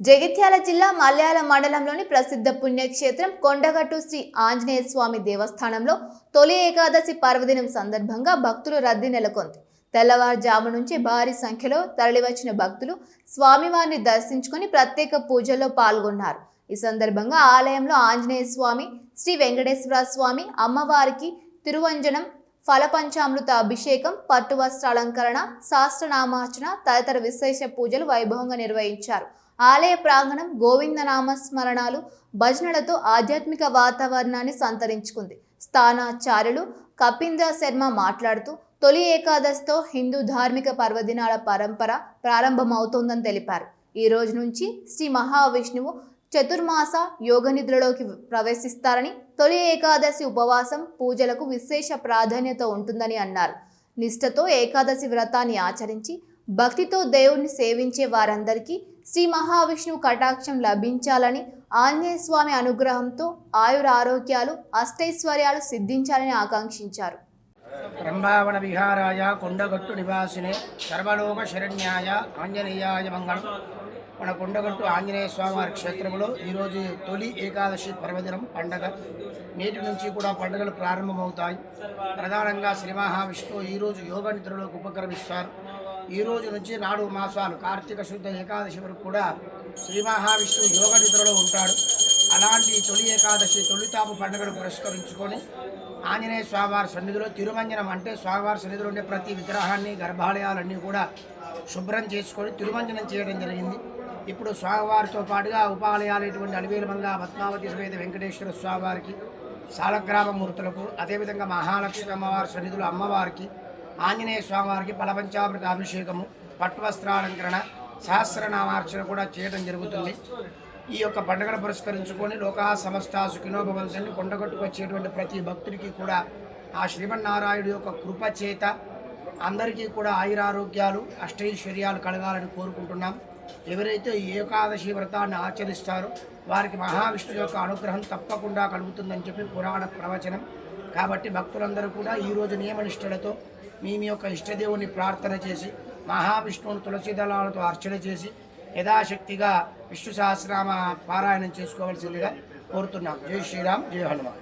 జగిత్యాల జిల్లా మల్యాల మండలంలోని ప్రసిద్ధ పుణ్యక్షేత్రం కొండగట్టు శ్రీ ఆంజనేయ స్వామి దేవస్థానంలో తొలి ఏకాదశి పర్వదినం సందర్భంగా భక్తులు రద్దీ నెలకొంది. తెల్లవారుజాము నుంచి భారీ సంఖ్యలో తరలివచ్చిన భక్తులు స్వామివారిని దర్శించుకుని ప్రత్యేక పూజల్లో పాల్గొన్నారు. ఈ సందర్భంగా ఆలయంలో ఆంజనేయ స్వామి, శ్రీ వెంకటేశ్వర స్వామి అమ్మవారికి తిరువంజనం, ఫలపంచామృత అభిషేకం, పట్టు వస్త్రాలంకరణ, శాస్త్రనామార్చన తదితర విశేష పూజలు వైభవంగా నిర్వహించారు. ఆలయ ప్రాంగణం గోవిందనామ స్మరణాలు, భజనలతో ఆధ్యాత్మిక వాతావరణాన్ని సంతరించుకుంది. స్థానాచార్యులు కపీంద్ర శర్మ మాట్లాడుతూ తొలి ఏకాదశితో హిందూ ధార్మిక పర్వదినాల పరంపర ప్రారంభమవుతోందని తెలిపారు. ఈ రోజు నుంచి శ్రీ మహావిష్ణువు చతుర్మాస యోగ నిద్రలోకి ప్రవేశిస్తారని, తొలి ఏకాదశి ఉపవాసం పూజలకు విశేష ప్రాధాన్యత ఉంటుందని అన్నారు. నిష్ఠతో ఏకాదశి వ్రతాన్ని ఆచరించి భక్తితో దేవుణ్ణి సేవించే వారందరికీ శ్రీ మహావిష్ణువు కటాక్షం లభించాలని, ఆంజనేయ స్వామి అనుగ్రహంతో ఆయురారోగ్యాలు అష్టైశ్వర్యాలు సిద్ధించాలని ఆకాంక్షించారు. బ్రహ్మావణ విహారాయ కొండగట్టు నివాసినే సర్వలోక శరణ్యాయ ఆంజనేయాయ మంగళం. మన కొండగట్టు ఆంజనేయ స్వామి వారి క్షేత్రంలో ఈరోజు తొలి ఏకాదశి పర్వదినం పండగ. నేటి నుంచి కూడా పండుగలు ప్రారంభమవుతాయి. ప్రధానంగా శ్రీ మహావిష్ణువు ఈరోజు యోగ నిద్రలోకి ఉపక్రమిస్తారు. ఈ రోజు నుంచి 4 మాసాలు కార్తీక శుద్ధ ఏకాదశి వరకు కూడా శ్రీ మహావిష్ణువు యోగ నిద్రలో ఉంటాడు. అలాంటి తొలి ఏకాదశి తొలితాపు పండుగను పురస్కరించుకొని ఆంజనేయ స్వామివారి సన్నిధిలో తిరుమంజనం అంటే స్వామివారి సన్నిధిలో ఉండే ప్రతి విగ్రహాన్ని, గర్భాలయాలన్నీ కూడా శుభ్రం చేసుకొని తిరుమంజనం చేయడం జరిగింది. ఇప్పుడు స్వామివారితో పాటుగా ఉపాలయాలైనటువంటి అలివేలమంగా పద్మావతి సమేత వెంకటేశ్వర స్వామివారికి, సాలగ్రామ మూర్తులకు, అదేవిధంగా మహాలక్ష్మి అమ్మవారి సన్నిధిలో అమ్మవారికి, ఆంజనేయ స్వామివారికి ఫలపంచామృత అభిషేకము, పట్టు వస్త్రాలంకరణ, సహస్రనామార్చన కూడా చేయడం జరుగుతుంది. ఈ యొక్క పండుగను పురస్కరించుకొని లోకా సమస్త సుఖినో భవంతు కొండగట్టుకు వచ్చేటువంటి ప్రతి భక్తుడికి కూడా ఆ శ్రీమన్నారాయణుడి యొక్క కృప చేత అందరికీ కూడా ఆయురారోగ్యాలు అష్టైశ్వర్యాలు కలగాలని కోరుకుంటున్నాం. ఎవరైతే ఈ ఏకాదశి వ్రతాన్ని ఆచరిస్తారో వారికి మహావిష్ణువు యొక్క అనుగ్రహం తప్పకుండా కలుగుతుందని చెప్పి పురాణ ప్రవచనం. కాబట్టి భక్తులందరూ కూడా ఈరోజు నియమనిష్టలతో మీ యొక్క ఇష్టదేవుని ప్రార్థన చేసి మహావిష్ణువుని తులసి దళాలతో అర్చన చేసి యథాశక్తిగా విష్ణు సహస్రనామ పారాయణం చేసుకోవాల్సిందిగా కోరుతున్నాం. జై శ్రీరామ్, జై హనుమాన్.